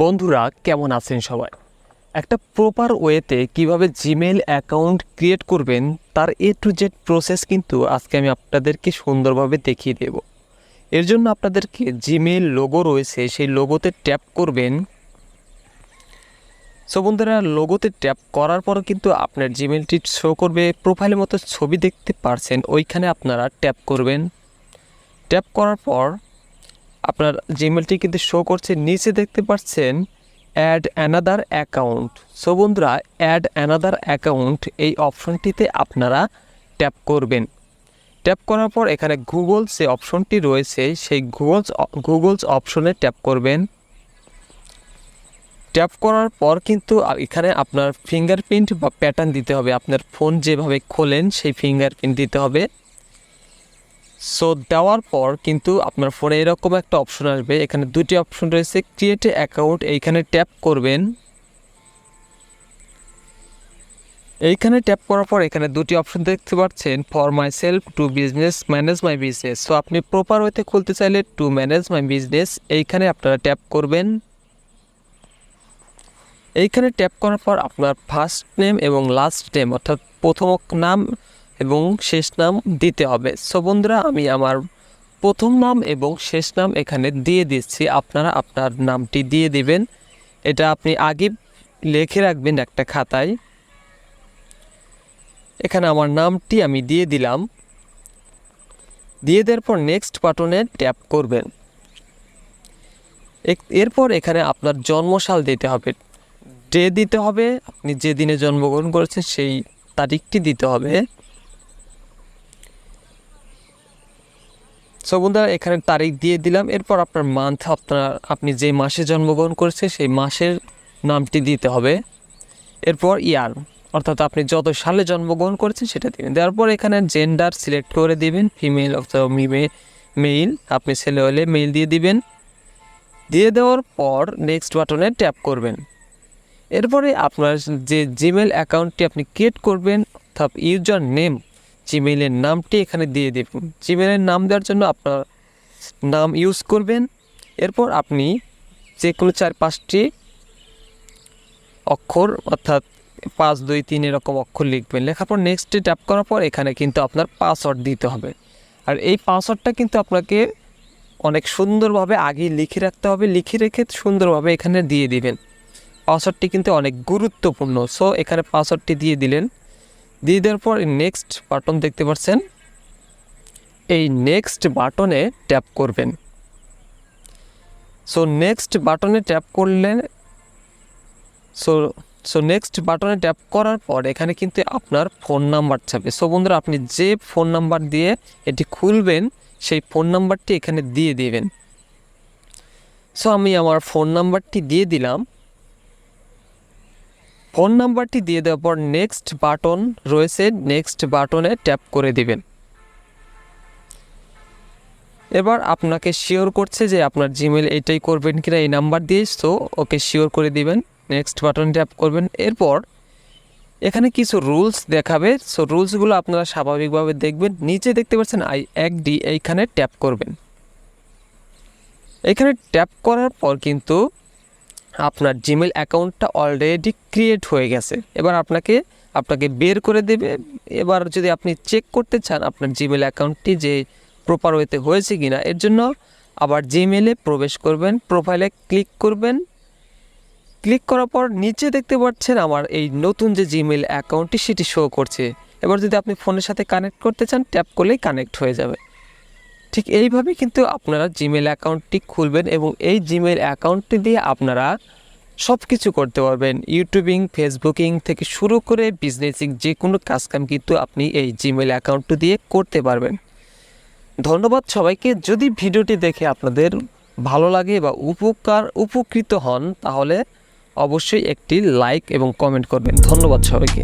বন্ধুরা কেমন আছেন সবাই? একটা প্রপার ওয়েতে কিভাবে জিমেইল অ্যাকাউন্ট ক্রিয়েট করবেন তার এ টু জেড প্রসেস কিন্তু আজকে আমি আপনাদেরকে সুন্দরভাবে দেখিয়ে দেব। এর জন্য আপনাদেরকে জিমেইল লোগো রয়েছে সেই লোগোতে ট্যাপ করবেন। সো বন্ধুরা, লোগোতে ট্যাপ করার পর কিন্তু আপনার জিমেইলটি শো করবে, প্রোফাইলের মতো ছবি দেখতে পারছেন, ওইখানে আপনারা ট্যাপ করবেন। ট্যাপ করার পর আপনার জিমেইলটি কিন্তু শো করছে, নিচে দেখতে পাচ্ছেন অ্যাড অ্যানাদার অ্যাকাউন্ট। সো বন্ধুরা, অ্যাড অ্যানাদার অ্যাকাউন্ট এই অপশনটিতে আপনারা ট্যাপ করবেন। ট্যাপ করার পর এখানে গুগল যে অপশনটি রয়েছে সেই গুগলস অপশনে ট্যাপ করবেন। ট্যাপ করার পর কিন্তু এখানে আপনার ফিঙ্গারপ্রিন্ট বা প্যাটার্ন দিতে হবে, আপনার ফোন যেভাবে খোলেন সেই ফিঙ্গারপ্রিন্ট দিতে হবে। সো দেওয়ার পর কিন্তু আপনার ফোনে এরকম একটা অপশন আসবে, এখানে দুটি অপশন রয়েছে, ক্রিয়েট অ্যাকাউন্ট, এইখানে ট্যাপ করবেন। এইখানে ট্যাপ করার পর এখানে দুটি অপশন দেখতে পাচ্ছেন, for myself, to business, manage my business. So আপনি প্রপার ওয়েতে খুলতে চাইলে টু ম্যানেজ মাই বিজনেস এইখানে আপনারা ট্যাপ করবেন। এইখানে ট্যাপ করার পর আপনার ফার্স্ট নেম এবং লাস্ট নেম অর্থাৎ প্রথম নাম এবং শেষ নাম দিতে হবে। সো বন্ধুরা, আমি আমার প্রথম নাম এবং শেষ নাম এখানে দিয়ে দিচ্ছি, আপনারা আপনার নামটি দিয়ে দিবেন। এটা আপনি আগে লিখে রাখবেন একটা খাতায়। এখানে আমার নামটি আমি দিয়ে দিলাম। দিয়ে দেওয়ার পর নেক্সট বাটনে ট্যাপ করবেন। এরপর এখানে আপনার জন্মসাল দিতে হবে, ডে দিতে হবে, আপনি যে দিনে জন্মগ্রহণ করেছেন সেই তারিখটি দিতে হবে। সো বন্ধুরা, এখানে তারিখ দিয়ে দিলাম। এরপর আপনার মান্থ, আপনি যে মাসে জন্মগ্রহণ করেছে সেই মাসের নামটি দিতে হবে। এরপর ইয়ার অর্থাৎ আপনি যত সালে জন্মগ্রহণ করেছেন সেটা দিবেন। দেওয়ার পর এখানে জেন্ডার সিলেক্ট করে দিবেন, ফিমেল অথবা মেইল, আপনি ছেলে হলে মেইল দিয়ে দিবেন। দিয়ে দেওয়ার পর নেক্সট বাটনে ট্যাপ করবেন। এরপরে আপনার যে জিমেইল অ্যাকাউন্টটি আপনি ক্রিয়েট করবেন অর্থাৎ ইউজার নেম, জিমেইলের নামটি এখানে দিয়ে দেবেন। জিমেইলের নাম দেওয়ার জন্য আপনার নাম ইউজ করবেন। এরপর আপনি যে কোনো 4-5টি অক্ষর অর্থাৎ 5, 2, 3 এরকম অক্ষর লিখবেন। লেখার পর নেক্সটে ট্যাপ করার পর এখানে কিন্তু আপনার পাসওয়ার্ড দিতে হবে। আর এই পাসওয়ার্ডটা কিন্তু আপনাকে অনেক সুন্দরভাবে আগে লিখে রাখতে হবে, লিখে রেখে সুন্দরভাবে এখানে দিয়ে দিবেন। পাসওয়ার্ডটি কিন্তু অনেক গুরুত্বপূর্ণ। সো এখানে পাসওয়ার্ডটি দিয়ে দিলেন। দিয়ে দেওয়ার পর নেক্সট বাটন দেখতে পাচ্ছেন, এই নেক্সট বাটনে ট্যাপ করবেন। সো নেক্সট বাটনে ট্যাপ করলেন। সো নেক্সট বাটনে ট্যাপ করার পর এখানে কিন্তু আপনার ফোন নাম্বার চাবে। সো বন্ধুরা, আপনি যে ফোন নাম্বার দিয়ে এটি খুলবেন সেই ফোন নাম্বারটি এখানে দিয়ে দিবেন। সো আমি আমার ফোন নাম্বারটি দিয়ে দিলাম। ফোন নাম্বারটি দিয়ে দেওয়ার পর নেক্সট বাটন রয়েছে, নেক্সট বাটনে ট্যাপ করে দিবেন। এবার আপনাকে শিওর করছে যে আপনার জিমেইল এইটাই করবেন কিনা এই নাম্বার দিয়ে। সো ওকে শিওর করে দিবেন, নেক্সট বাটন ট্যাপ করবেন। এরপর এখানে কিছু রুলস দেখাবে। সো রুলসগুলো আপনারা স্বাভাবিকভাবে দেখবেন। নিচে দেখতে পাচ্ছেন আই এগ্রি, এইখানে ট্যাপ করবেন। এখানে ট্যাপ করার পর কিন্তু আপনার জিমেইল অ্যাকাউন্টটা অলরেডি ক্রিয়েট হয়ে গেছে। এবার আপনাকে বের করে দেবে। এবার যদি আপনি চেক করতে চান আপনার জিমেইল অ্যাকাউন্টটি যে প্রপার ওয়েতে হয়েছে কিনা, এর জন্য আবার জিমেইলে প্রবেশ করবেন, প্রোফাইলে ক্লিক করবেন। ক্লিক করার পর নিচে দেখতে পাচ্ছেন আমার এই নতুন যে জিমেইল অ্যাকাউন্টটি সেটি শো করছে। এবার যদি আপনি ফোনের সাথে কানেক্ট করতে চান ট্যাপ করলেই কানেক্ট হয়ে যাবে। ঠিক এইভাবে কিন্তু আপনারা জিমেইল অ্যাকাউন্টটি খুলবেন এবং এই জিমেইল অ্যাকাউন্টটি দিয়ে আপনারা সব কিছু করতে পারবেন। ইউটিউবিং, ফেসবুকিং থেকে শুরু করে বিজনেসিং যে কোনো কাজকাম কিন্তু আপনি এই জিমেইল অ্যাকাউন্টটি দিয়ে করতে পারবেন। ধন্যবাদ সবাইকে। যদি ভিডিওটি দেখে আপনাদের ভালো লাগে বা উপকৃত হন তাহলে অবশ্যই একটি লাইক এবং কমেন্ট করবেন। ধন্যবাদ সবাইকে।